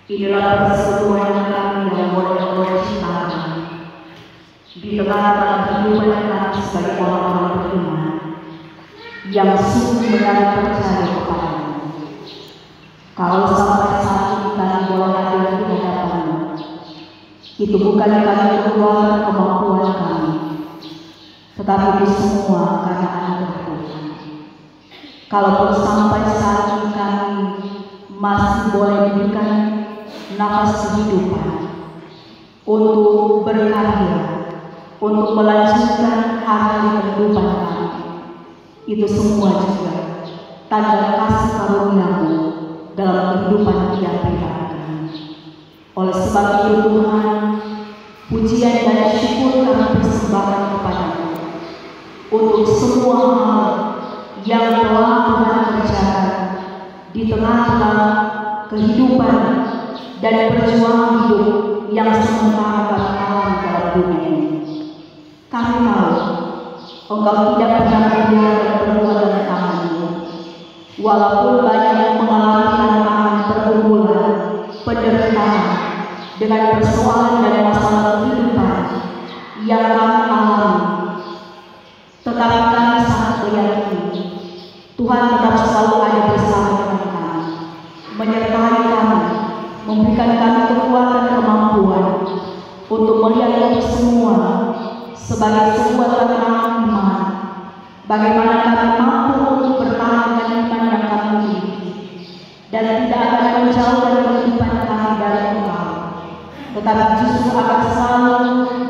Inilah persekutuan kami yang boleh Allah ciptakan di tengah kehidupan kami sebagai orang-orang beriman yang sungguh benar percaya kepadamu. Kalau sampai saat ini kami boleh hadir di hadapanmu, itu bukan kami keluar kemampuan kami, tetapi itu semua karena anugerah Tuhan. Kalaupun sampai saat ini kami masih boleh diberikan nafas kehidupan untuk berkarya, untuk melanjutkan hari kehidupan kami, itu semua juga tanda kasih karunia-Mu dalam kehidupan tiap-tiap kami. Oleh sebab itu Tuhan, pujian dan syukur kami persembahkan kepada-Mu untuk semua hal yang telah Tuhan kerjakan di tengah-tengah kehidupan dan perjuangan hidup yang sementara kami alami dalam dunia ini. Kami tahu Engkau tidak pernah membiarkan perbuatan kami, walaupun banyak yang mengalami tantangan, pergumulan, penderitaan dengan persoalan dan masalah kehidupan yang kami alami. Tetapi kami sangat meyakini Tuhan tetap selalu ada bersama dengan kami, menyertai kami, memberikan kami kekuatan kemampuan untuk melihat itu semua sebagai sebuah tantangan iman. Bagaimana kami mampu untuk bertahan dengan iman yang kami miliki dan tidak akan menjauh dari kehidupan kami dari Engkau, tetapi justru akan selalu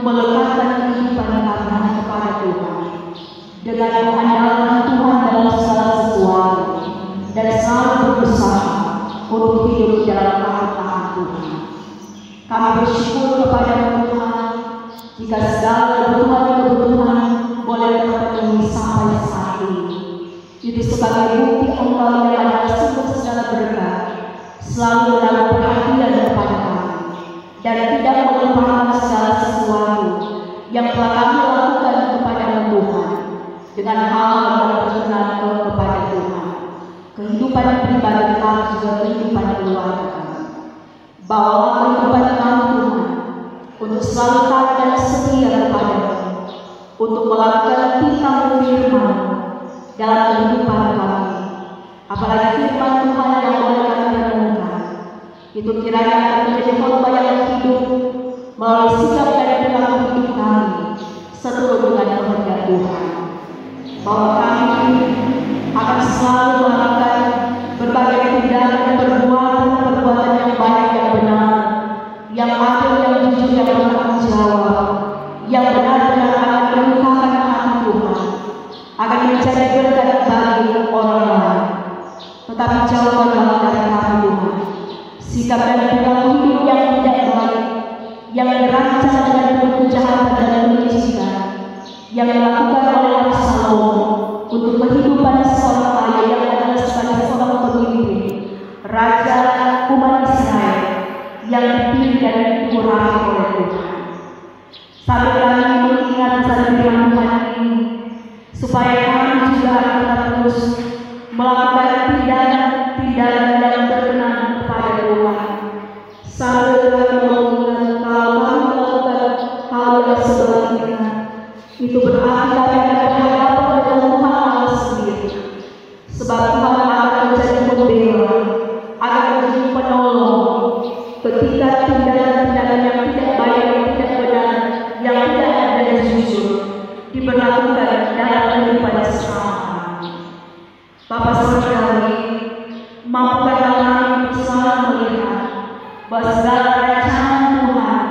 melekatkan kehidupan kami kepada Tuhan dengan mengandalkan Tuhan dalam segala sesuatu dan selalu berusaha untuk hidup dalam taat Tuhan. Kami bersyukur kepada Tuhan jika segala kebutuhan boleh terpenuhi sampai saat ini. Itu sebagai bukti Engkau yang adalah sumber segala berkat selalu dalam perhatian kepada kami dan tidak melupakan segala sesuatu yang telah kami lakukan kepada Tuhan dengan hal yang berkenan kepada Tuhan. Kehidupan pribadi kami juga kehidupan keluarga kami. Bawa kehidupan kami Tuhan untuk selalu taat dan setia kepada-Mu, untuk melakukan titah firman dalam kehidupan kami. Apalagi firman Tuhan yang boleh kami renungkan, itu kiranya akan menjadi khotbah yang hidup melalui sikap dan perilaku hidup kami seturut dengan kehendak Tuhan. Bahwa kami akan selalu melakukan berbagai tindakan dan perbuatan yang baik, yang benar, yang adil, yang jujur, yang bertanggung jawab, yang benar-benar akan melukakan hati Tuhan, akan menjadi berkat bagi orang lain. Tetapi jauhkanlah dari kami Tuhan sikap dan perilaku hidup yang tidak baik, yang dirancang dengan penuh kejahatan dan kelicikan, yang dilakukan oleh Absalom untuk kehidupan seorang ayah yang adalah sebagai seorang pemimpin, raja umat Israel yang dipilih dan diurapi oleh Tuhan. Sampai kami mengingat firman Tuhan ini, supaya kami juga akan tetap terus melakukan tindakan yang berkenan kepada Tuhan. Sampai kami mengingat kalau kami melakukan hal yang sebaliknya, itu berarti kami akan berhadapan dengan Tuhan Allah sendiri. Sebab Tuhan akan menjadi pembela, akan menjadi penolong ketika tindakan-tindakan yang tidak baik, yang tidak benar, yang tidak ada dan jujur diberlakukan dalam kehidupan sesama. Bapa Surgawi, mampukanlah kami selalu melihat bahwa segala rancangan Tuhan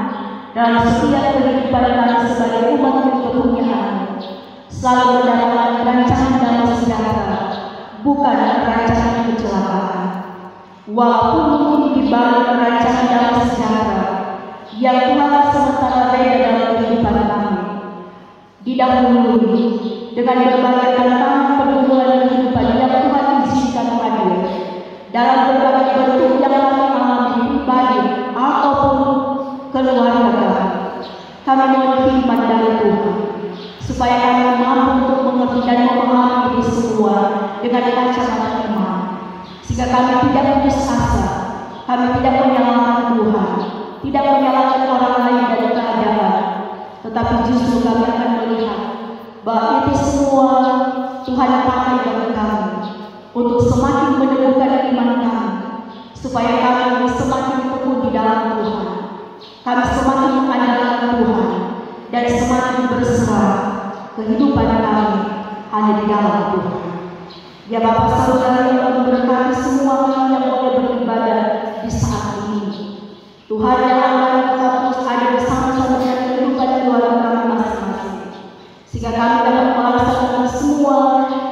dalam setiap kehidupan kami sebagai umat yang kepunyaan selalu mendatangkan rancangan damai sejahtera, bukan rancangan kecelakaan. Walaupun di balik rancangan damai sejahtera yang Tuhan sementara beda dalam kehidupan kami, didahului dengan berbagai tantangan pergumulan kehidupan yang Tuhan izinkan hadir dalam berbagai bentuk yang kami alami pribadi ataupun keluarga kami. Kami mohon firman dari Tuhan supaya kami mampu untuk mengerti dan memahami ini semua dengan kacamata iman, sehingga kami tidak putus asa, kami tidak menyalahkan tetapi justru kami akan melihat bahwa itu semua Tuhan pakai bagi kami untuk semakin meneguhkan iman kami, supaya kami semakin tekun di dalam Tuhan, kami semakin mengandalkan Tuhan, dan semakin berserah kehidupan kami hanya di dalam Tuhan. Ya Bapak Saudara yang memberkati semua kami yang boleh beribadah di saat ini. Tuhan yang akan tetap terus ada bersama-sama dengan kehidupan keluarga kami masing-masing, sehingga kami dapat melaksanakan semua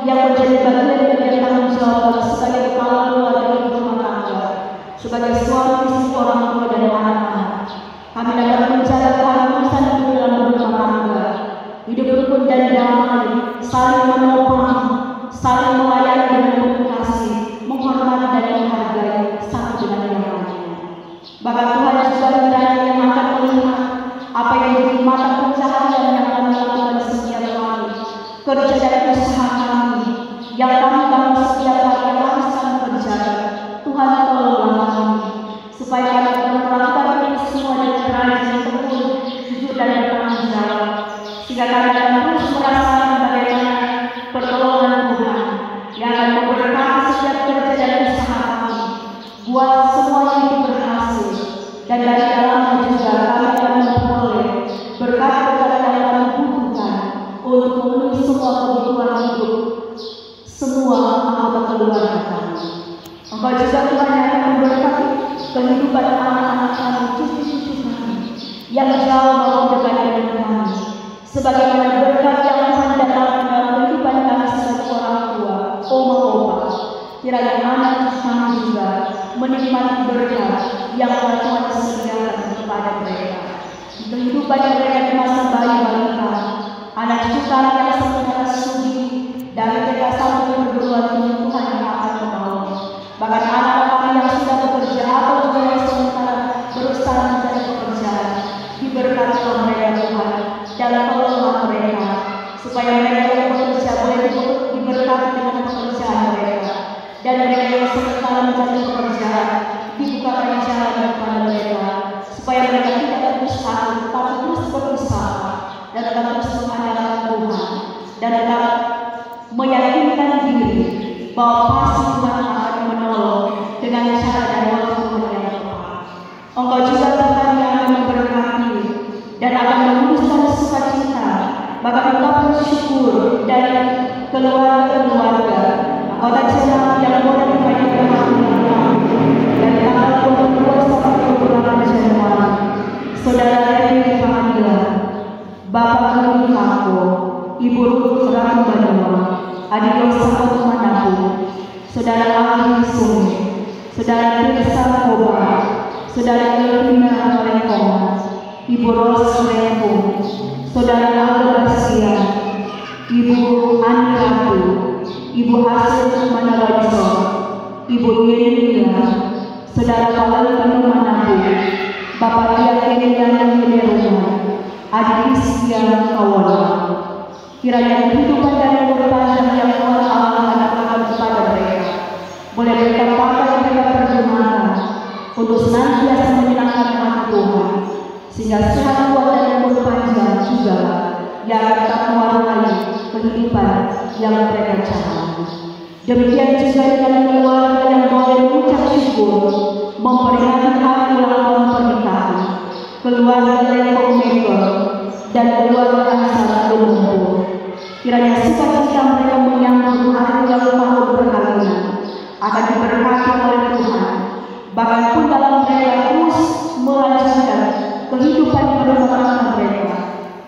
yang menjadi bagian tanggung jawab sebagai kepala keluarga di rumah tangga, sebagai suami, istri, orang tua, dan anak-anak. Kami dapat menjaga keharmonisan hidup dalam rumah tangga, hidup rukun dan damai, saling menopang, saling melayani dan berkasih, menghormati dan menghargai satu dengan yang lainnya. Bahkan Tuhan juga kiranya yang akan melihat apa yang menjadi mata pencaharian yang kami lakukan setiap hari, kerja dan usaha kami yang kami bangun setiap hari yang harus kami kerjakan. Tuhan tolonglah kami supaya kami dapat melakukan ini semua dengan rajin, tekun, jujur dan bertanggung jawab, sehingga kami akan terus merasakan bagaimana pertolongan Tuhan yang akan memberkati setiap kerja dan usaha kami, buat semuanya itu berhasil, dan dari dalamnya juga kami akan memperoleh berkat-berkat yang kami butuhkan untuk memenuhi semua kebutuhan hidup semua anggota keluarga kami. Engkau juga Tuhan yang akan memberkati kehidupan anak-anak kami, cucu-cucu kami yang jauh maupun dekat dengan kami, sebagaimana berkat yang Tuhan datangkan dalam kehidupan kami sebagai orang tua, oma, opa. Kiranya anak kami juga menikmati berkat yang Tuhan sediakan kepada mereka. Kehidupan mereka di masa bayi balita, anak cucu kami yang sementara studi, dari mereka sampai perguruan tinggi, Tuhan yang akan menolong. Bahkan anak-anak kami yang sudah bekerja atau juga yang sementara berusaha mencari pekerjaan, diberkatilah mereka Tuhan, dalam tolonglah mereka, supaya mereka yang bekerja boleh diberkati dengan pekerjaan mereka, dan mereka yang sementara mencari pekerjaan dibukakan jalan kepada mereka, supaya mereka tidak terus sakit, tapi terus berusaha dan tetap terus mengandalkan Tuhan, dan tetap meyakinkan diri bahwa pasti Tuhan akan menolong dengan cara dan waktu Tuhan yang tepat. Engkau juga Tuhan yang akan memberkati dan akan meluluskan sukacita, bahkan ungkapan syukur dari keluarga-keluarga anggota jemaat yang boleh dipanjatkan dari tanggal 22 sampai 28 Januari. Saudara Dewi Pangila, Bapak Rudi Kako, Ibu Ruth Ratu Banua, Adik Yosa Manapu, Saudara Ali Sungai, Saudara Desa Koba, Saudara Elvina Lengkong, Ibu Ros Lengkong, Saudara Alda Garcia, Ibu Ani Ratu, Ibu Hasil Manaloiso, Ibu Yelia, Saudara Paul Penuh Manapu, Bapak Tia Kenian Mineruma, Adik Isya Kawana. Kiranya kehidupan dan berpanjang yang Tuhan Allah akan kepada mereka, boleh mereka pakai mereka pergunakan untuk senantiasa menyenangkan hati Tuhan, sehingga sehat kuat dan berpanjang juga yang tetap mewarnai kehidupan yang mereka jalani. Demikian juga dengan keluarga yang boleh mengucap syukur memperingati hari ulang tahun pernikahan keluarga Lengkong Mekong dan keluarga Ansar Lumumpu. Kiranya sukacita mereka menyambut hari ulang tahun perkawinan akan diberkati oleh Tuhan, bahkan pun dalam mereka terus melanjutkan kehidupan berumah tangga mereka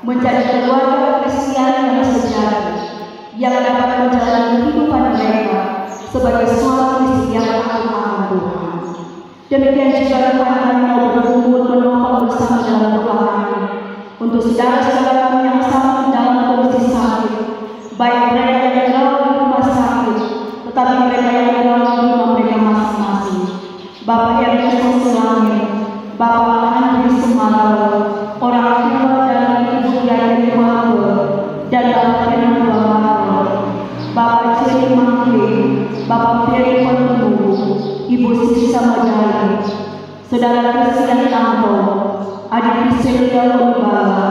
menjadi keluarga Kristen yang sejati, yang dapat menjalani kehidupan mereka sebagai suami istri yang taat akan Tuhan. Demikian juga Tuhan kami mau berkumpul menopang bersama dalam doa kami untuk saudara-saudara kami yang sama dalam kondisi sakit, baik mereka yang dirawat di rumah sakit, tetapi mereka yang dirawat di rumah mereka masing-masing. Bapak yang Yesus selangit, Bapak Andri Semarang, orang tua dari Ibu Yayani Margo, dan Bapak Fernando Margo, Bapak Ciri Mangki, Bapak Ferry Penuh, Ibu Sisi Samodari, Saudara Kristen Tanto, Adik Kristen Dalubala,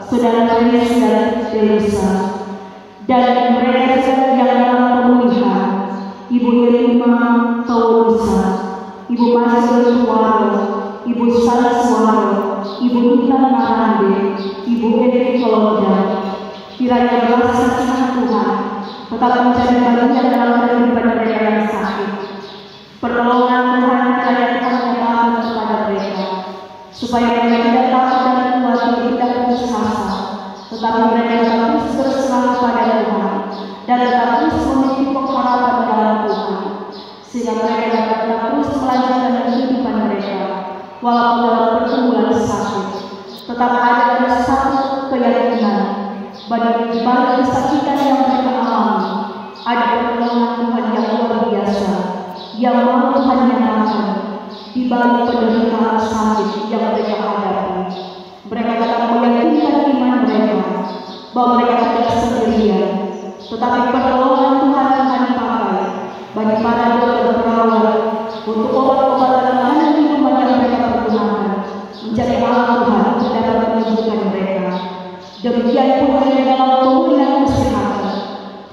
Saudara Teres dan Delusa, dan mereka yang dalam pemulihan, Ibu Yerima Taulusa, Ibu Masih Suwaro, Ibu Sal Suwaro, Ibu Intan Marande, Ibu Evi Kolonda. Kiranya belas kasihan Tuhan tetap menjadi bagian dalam kehidupan mereka yang sakit. Pertolongan Tuhan kiranya Tuhan menyatakan kepada mereka, supaya mereka tidak takut dan khawatir tidak putus asa, tetapi mereka tetap terus berserah kepada Tuhan dan tetap terus memiliki pengharapan dalam Tuhan, sehingga mereka dapat terus melanjutkan kehidupan mereka walaupun dalam pergumulan sakit. Tetap ada satu keyakinan bagi kesakitan yang mereka alami, ada pertolongan Tuhan yang luar biasa yang mau Tuhan nyatakan di balik penderitaan sakit yang mereka hadapi. Mereka tetap meyakinkan iman mereka bahwa mereka tidak sendirian, tetapi pertolongan Tuhan akan dipakai bagi para dokter perawat untuk obat-obatan dan minuman yang mereka pergunakan menjadi alat Tuhan untuk dapat menyembuhkan mereka. Demikian pula dalam pemulihan kesehatan,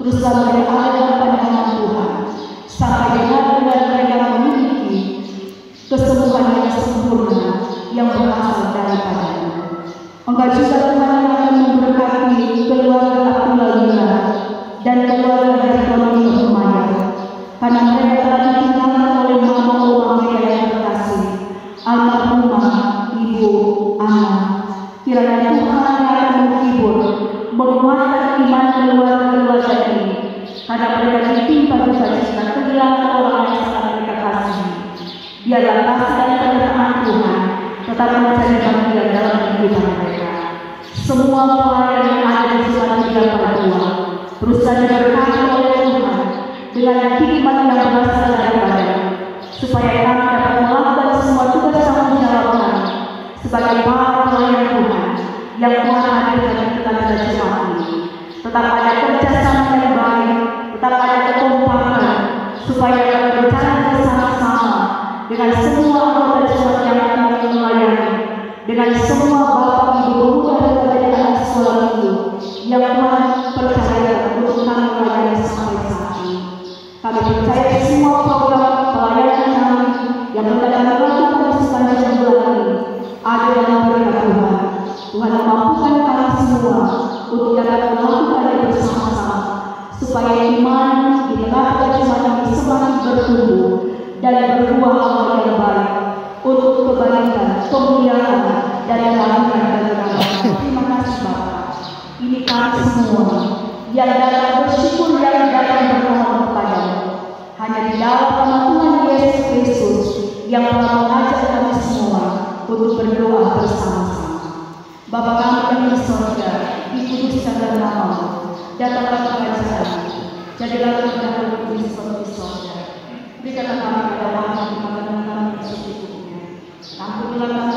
teruslah mereka ada dalam pandangan Tuhan sampai dengan mereka memiliki kesembuhan yang sempurna yang berasal daripada-Nya. Engkau juga Tuhan yang akan memberkati keluarga Abdullah Lila dan keluarga dari Tony Rumaya, karena mereka telah ditinggalkan oleh mama mereka yang terkasih, almarhumah Ibu Ana. Kiranya Tuhan akan menghibur, menguatkan iman keluarga ini, karena mereka ditimpa cita-cita kehilangan orang yang sangat mereka kasihi. Biarlah kasih dan keberkahan Tuhan tetap menjadi bagian dalam kehidupan mereka. Semua pelayan yang ada di Sumatera 32 berusaha diberkati oleh Tuhan dengan hikmat yang berasal daripada-Nya, supaya kami dapat melakukan semua tugas tanggung jawab kami sebagai para pelayan Tuhan yang Tuhan hadirkan di tengah-tengah jemaat ini. Tetap ada kerjasama yang baik, tetap ada kekompakan, supaya kami berjalan bersama-sama dengan semua anggota jemaat yang kami melayani, dengan semua bapak ibu pemuda dan adik-adik sekolah minggu yang Tuhan percaya untuk kami melayani sampai saat ini. Kami percaya semua program pelayanan kami yang telah kami lakukan di sepanjang bulan ini ada dalam berkat Tuhan. Tuhan memampukan kami semua untuk dapat melakukannya bersama-sama, supaya iman di tengah jemaat ini semakin bertumbuh dan berbuah hasil yang baik untuk kebaikan, kemuliaan dan kebaikan bagi kami. Terima kasih Bapa. Ini kami semua yang datang bersyukur dan datang bermohon kepada-Mu. Hanya di dalam nama Tuhan Yesus Kristus yang telah mengajak kami semua untuk berdoa bersama-sama. Bapa kami yang di surga, dikuduskanlah nama-Mu, datanglah kerajaan-Mu, jadilah kehendakmu di bumi seperti di surga. Berikanlah kami pada waktu di makan kami secukupnya. Ampunilah kami